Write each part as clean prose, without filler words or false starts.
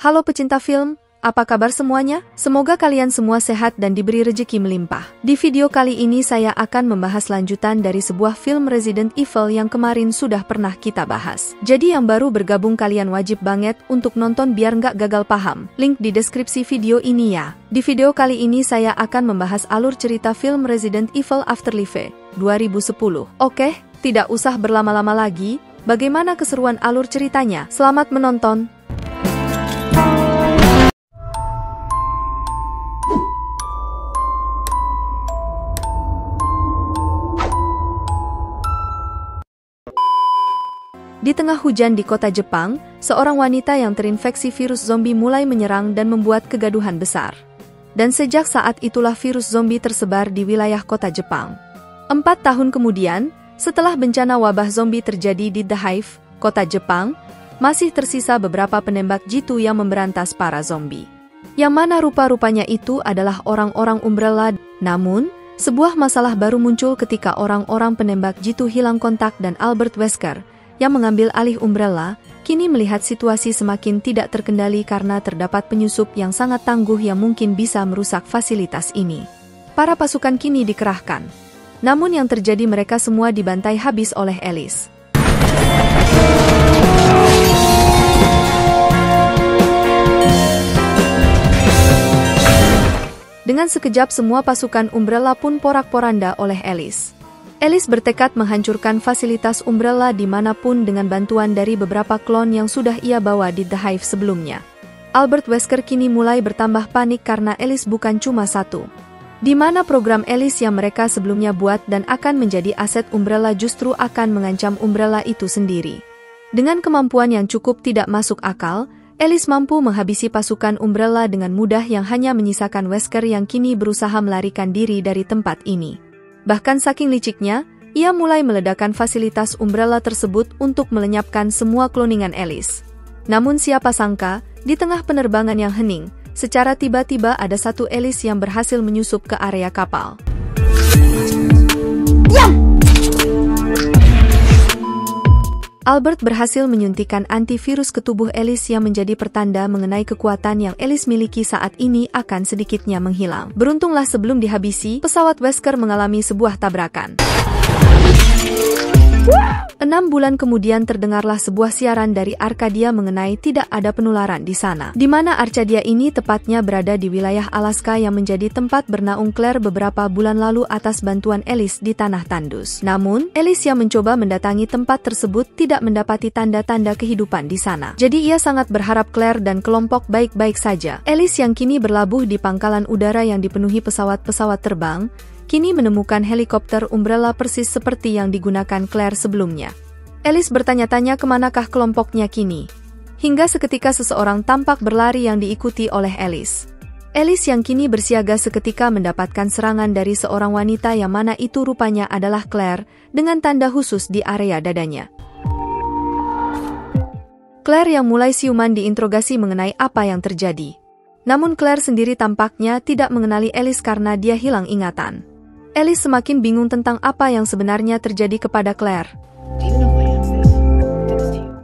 Halo pecinta film, apa kabar semuanya? Semoga kalian semua sehat dan diberi rezeki melimpah. Di video kali ini saya akan membahas lanjutan dari sebuah film Resident Evil yang kemarin sudah pernah kita bahas. Jadi yang baru bergabung kalian wajib banget untuk nonton biar nggak gagal paham. Link di deskripsi video ini ya. Di video kali ini saya akan membahas alur cerita film Resident Evil Afterlife 2010. Oke, tidak usah berlama-lama lagi. Bagaimana keseruan alur ceritanya? Selamat menonton! Di tengah hujan di kota Jepang, seorang wanita yang terinfeksi virus zombie mulai menyerang dan membuat kegaduhan besar. Dan sejak saat itulah virus zombie tersebar di wilayah kota Jepang. 4 tahun kemudian, setelah bencana wabah zombie terjadi di The Hive, kota Jepang, masih tersisa beberapa penembak jitu yang memberantas para zombie. Yang mana rupa-rupanya itu adalah orang-orang Umbrella. Namun, sebuah masalah baru muncul ketika orang-orang penembak jitu hilang kontak dan Albert Wesker, yang mengambil alih Umbrella, kini melihat situasi semakin tidak terkendali karena terdapat penyusup yang sangat tangguh yang mungkin bisa merusak fasilitas ini. Para pasukan kini dikerahkan. Namun yang terjadi mereka semua dibantai habis oleh Alice. Dengan sekejap semua pasukan Umbrella pun porak-poranda oleh Alice. Alice bertekad menghancurkan fasilitas Umbrella dimanapun dengan bantuan dari beberapa klon yang sudah ia bawa di The Hive sebelumnya. Albert Wesker kini mulai bertambah panik karena Alice bukan cuma satu. Di mana program Alice yang mereka sebelumnya buat dan akan menjadi aset Umbrella justru akan mengancam Umbrella itu sendiri. Dengan kemampuan yang cukup tidak masuk akal, Alice mampu menghabisi pasukan Umbrella dengan mudah yang hanya menyisakan Wesker yang kini berusaha melarikan diri dari tempat ini. Bahkan saking liciknya, ia mulai meledakkan fasilitas Umbrella tersebut untuk melenyapkan semua kloningan Alice. Namun siapa sangka, di tengah penerbangan yang hening, secara tiba-tiba ada satu Alice yang berhasil menyusup ke area kapal. Albert berhasil menyuntikkan antivirus ke tubuh Alice yang menjadi pertanda mengenai kekuatan yang Alice miliki saat ini akan sedikitnya menghilang. Beruntunglah sebelum dihabisi, pesawat Wesker mengalami sebuah tabrakan. 6 bulan kemudian terdengarlah sebuah siaran dari Arcadia mengenai tidak ada penularan di sana. Di mana Arcadia ini tepatnya berada di wilayah Alaska yang menjadi tempat bernaung Claire beberapa bulan lalu atas bantuan Alice di Tanah Tandus. Namun, Alice yang mencoba mendatangi tempat tersebut tidak mendapati tanda-tanda kehidupan di sana. Jadi ia sangat berharap Claire dan kelompok baik-baik saja. Alice yang kini berlabuh di pangkalan udara yang dipenuhi pesawat-pesawat terbang, kini menemukan helikopter Umbrella persis seperti yang digunakan Claire sebelumnya. Alice bertanya-tanya kemanakah kelompoknya kini. Hingga seketika seseorang tampak berlari yang diikuti oleh Alice. Alice yang kini bersiaga seketika mendapatkan serangan dari seorang wanita yang mana itu rupanya adalah Claire, dengan tanda khusus di area dadanya. Claire yang mulai siuman diinterogasi mengenai apa yang terjadi. Namun Claire sendiri tampaknya tidak mengenali Alice karena dia hilang ingatan. Alice semakin bingung tentang apa yang sebenarnya terjadi kepada Claire.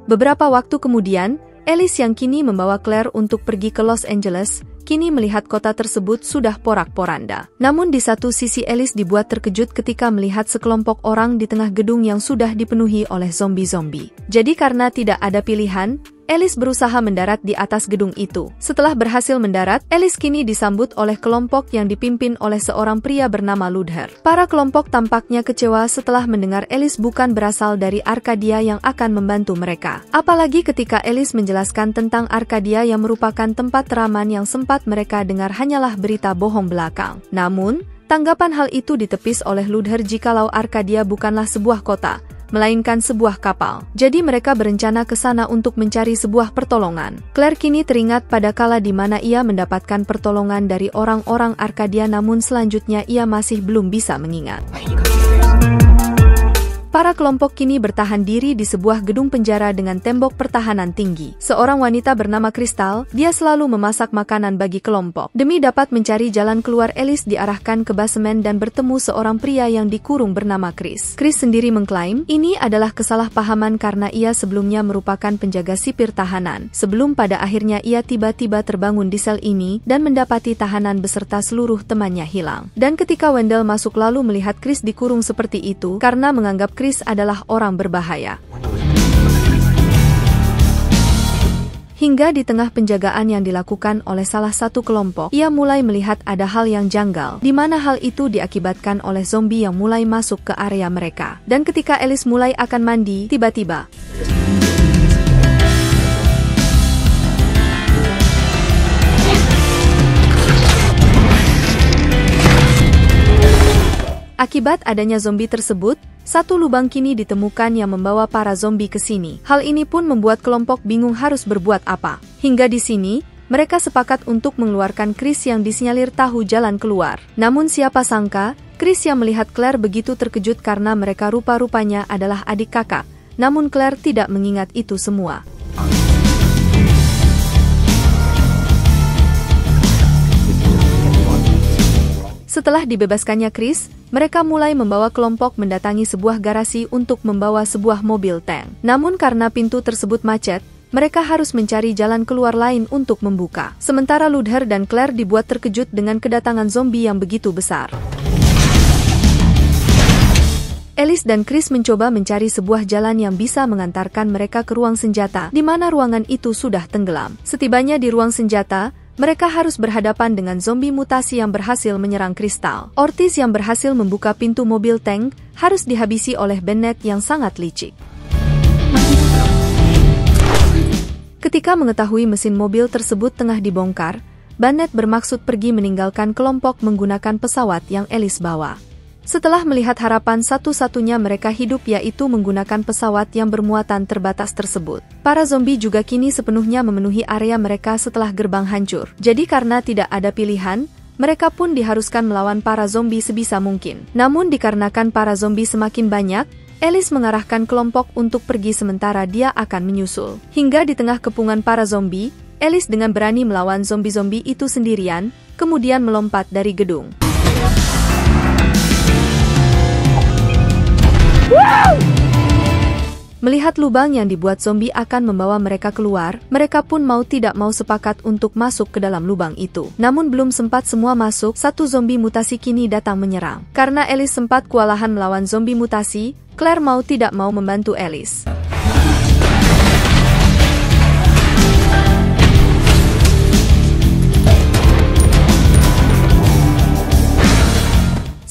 Beberapa waktu kemudian, Alice yang kini membawa Claire untuk pergi ke Los Angeles, kini melihat kota tersebut sudah porak-poranda. Namun di satu sisi Alice dibuat terkejut ketika melihat sekelompok orang di tengah gedung yang sudah dipenuhi oleh zombie-zombie. Jadi karena tidak ada pilihan, Alice berusaha mendarat di atas gedung itu. Setelah berhasil mendarat, Alice kini disambut oleh kelompok yang dipimpin oleh seorang pria bernama Ludher. Para kelompok tampaknya kecewa setelah mendengar Alice bukan berasal dari Arcadia yang akan membantu mereka. Apalagi ketika Alice menjelaskan tentang Arcadia yang merupakan tempat teraman yang sempat mereka dengar hanyalah berita bohong belakang. Namun, tanggapan hal itu ditepis oleh Ludher jikalau Arcadia bukanlah sebuah kota, melainkan sebuah kapal. Jadi mereka berencana ke sana untuk mencari sebuah pertolongan. Claire kini teringat pada kala di mana ia mendapatkan pertolongan dari orang-orang Arcadia namun selanjutnya ia masih belum bisa mengingat. Para kelompok kini bertahan diri di sebuah gedung penjara dengan tembok pertahanan tinggi. Seorang wanita bernama Crystal, dia selalu memasak makanan bagi kelompok. Demi dapat mencari jalan keluar, Alice diarahkan ke basemen dan bertemu seorang pria yang dikurung bernama Chris. Chris sendiri mengklaim, ini adalah kesalahpahaman karena ia sebelumnya merupakan penjaga sipir tahanan. Sebelum pada akhirnya ia tiba-tiba terbangun di sel ini dan mendapati tahanan beserta seluruh temannya hilang. Dan ketika Wendell masuk lalu melihat Chris dikurung seperti itu karena menganggap Chris adalah orang berbahaya. Hingga di tengah penjagaan yang dilakukan oleh salah satu kelompok, ia mulai melihat ada hal yang janggal, di mana hal itu diakibatkan oleh zombie yang mulai masuk ke area mereka. Dan ketika Alice mulai akan mandi, tiba-tiba akibat adanya zombie tersebut, satu lubang kini ditemukan yang membawa para zombie ke sini. Hal ini pun membuat kelompok bingung harus berbuat apa. Hingga di sini, mereka sepakat untuk mengeluarkan Chris yang disinyalir tahu jalan keluar. Namun siapa sangka, Chris yang melihat Claire begitu terkejut karena mereka rupa-rupanya adalah adik kakak. Namun Claire tidak mengingat itu semua. Setelah dibebaskannya Chris, mereka mulai membawa kelompok mendatangi sebuah garasi untuk membawa sebuah mobil tank. Namun karena pintu tersebut macet, mereka harus mencari jalan keluar lain untuk membuka. Sementara Luther dan Claire dibuat terkejut dengan kedatangan zombie yang begitu besar. Alice dan Chris mencoba mencari sebuah jalan yang bisa mengantarkan mereka ke ruang senjata, di mana ruangan itu sudah tenggelam. Setibanya di ruang senjata, mereka harus berhadapan dengan zombie mutasi yang berhasil menyerang Crystal. Ortiz yang berhasil membuka pintu mobil tank harus dihabisi oleh Bennett yang sangat licik. Ketika mengetahui mesin mobil tersebut tengah dibongkar, Bennett bermaksud pergi meninggalkan kelompok menggunakan pesawat yang Alice bawa. Setelah melihat harapan satu-satunya mereka hidup yaitu menggunakan pesawat yang bermuatan terbatas tersebut, para zombie juga kini sepenuhnya memenuhi area mereka setelah gerbang hancur. Jadi karena tidak ada pilihan, mereka pun diharuskan melawan para zombie sebisa mungkin. Namun dikarenakan para zombie semakin banyak, Alice mengarahkan kelompok untuk pergi sementara dia akan menyusul. Hingga di tengah kepungan para zombie, Alice dengan berani melawan zombie-zombie itu sendirian, kemudian melompat dari gedung. Melihat lubang yang dibuat zombie akan membawa mereka keluar, mereka pun mau tidak mau sepakat untuk masuk ke dalam lubang itu. Namun belum sempat semua masuk, satu zombie mutasi kini datang menyerang. Karena Alice sempat kewalahan melawan zombie mutasi, Claire mau tidak mau membantu Alice.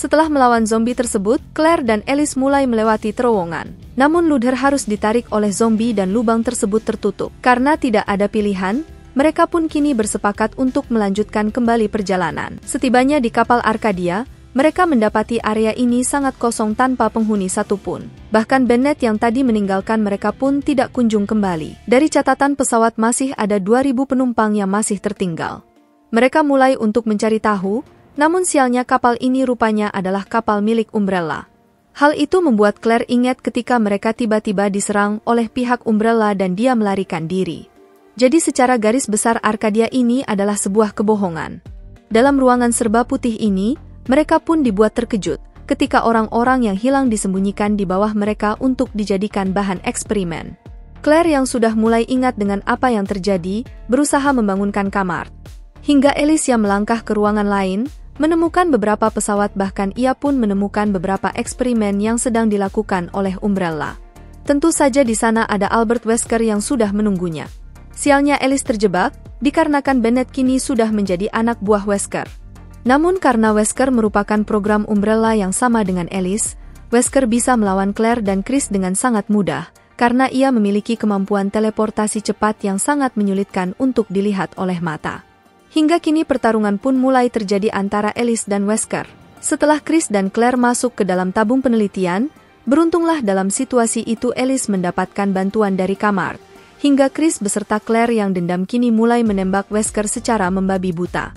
Setelah melawan zombie tersebut, Claire dan Alice mulai melewati terowongan. Namun Luther harus ditarik oleh zombie dan lubang tersebut tertutup. Karena tidak ada pilihan, mereka pun kini bersepakat untuk melanjutkan kembali perjalanan. Setibanya di kapal Arcadia, mereka mendapati area ini sangat kosong tanpa penghuni satupun. Bahkan Bennett yang tadi meninggalkan mereka pun tidak kunjung kembali. Dari catatan pesawat masih ada 2.000 penumpang yang masih tertinggal. Mereka mulai untuk mencari tahu, namun sialnya kapal ini rupanya adalah kapal milik Umbrella. Hal itu membuat Claire ingat ketika mereka tiba-tiba diserang oleh pihak Umbrella dan dia melarikan diri. Jadi secara garis besar Arcadia ini adalah sebuah kebohongan. Dalam ruangan serba putih ini, mereka pun dibuat terkejut ketika orang-orang yang hilang disembunyikan di bawah mereka untuk dijadikan bahan eksperimen. Claire yang sudah mulai ingat dengan apa yang terjadi, berusaha membangunkan kamar. Hingga Alice yang melangkah ke ruangan lain, menemukan beberapa pesawat bahkan ia pun menemukan beberapa eksperimen yang sedang dilakukan oleh Umbrella. Tentu saja di sana ada Albert Wesker yang sudah menunggunya. Sialnya Alice terjebak, dikarenakan Bennett kini sudah menjadi anak buah Wesker. Namun karena Wesker merupakan program Umbrella yang sama dengan Alice, Wesker bisa melawan Claire dan Chris dengan sangat mudah, karena ia memiliki kemampuan teleportasi cepat yang sangat menyulitkan untuk dilihat oleh mata. Hingga kini pertarungan pun mulai terjadi antara Alice dan Wesker. Setelah Chris dan Claire masuk ke dalam tabung penelitian, beruntunglah dalam situasi itu Alice mendapatkan bantuan dari kamar. Hingga Chris beserta Claire yang dendam kini mulai menembak Wesker secara membabi buta.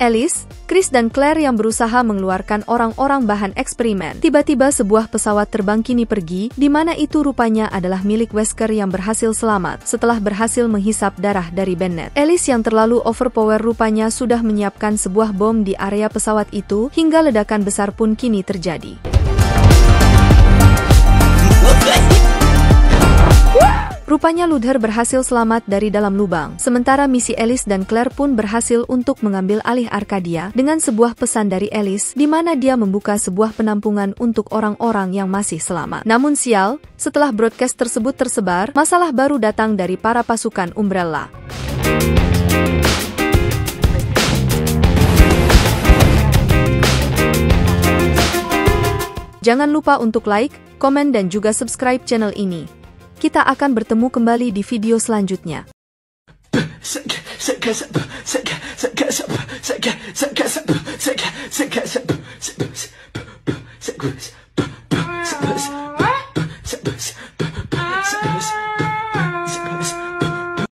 Alice, Chris dan Claire yang berusaha mengeluarkan orang-orang bahan eksperimen. Tiba-tiba sebuah pesawat terbang kini pergi, di mana itu rupanya adalah milik Wesker yang berhasil selamat setelah berhasil menghisap darah dari Bennett. Alice yang terlalu overpower rupanya sudah menyiapkan sebuah bom di area pesawat itu, hingga ledakan besar pun kini terjadi. Rupanya Luther berhasil selamat dari dalam lubang, sementara misi Alice dan Claire pun berhasil untuk mengambil alih Arcadia dengan sebuah pesan dari Alice di mana dia membuka sebuah penampungan untuk orang-orang yang masih selamat. Namun sial, setelah broadcast tersebut tersebar, masalah baru datang dari para pasukan Umbrella. Jangan lupa untuk like, komen dan juga subscribe channel ini. Kita akan bertemu kembali di video selanjutnya.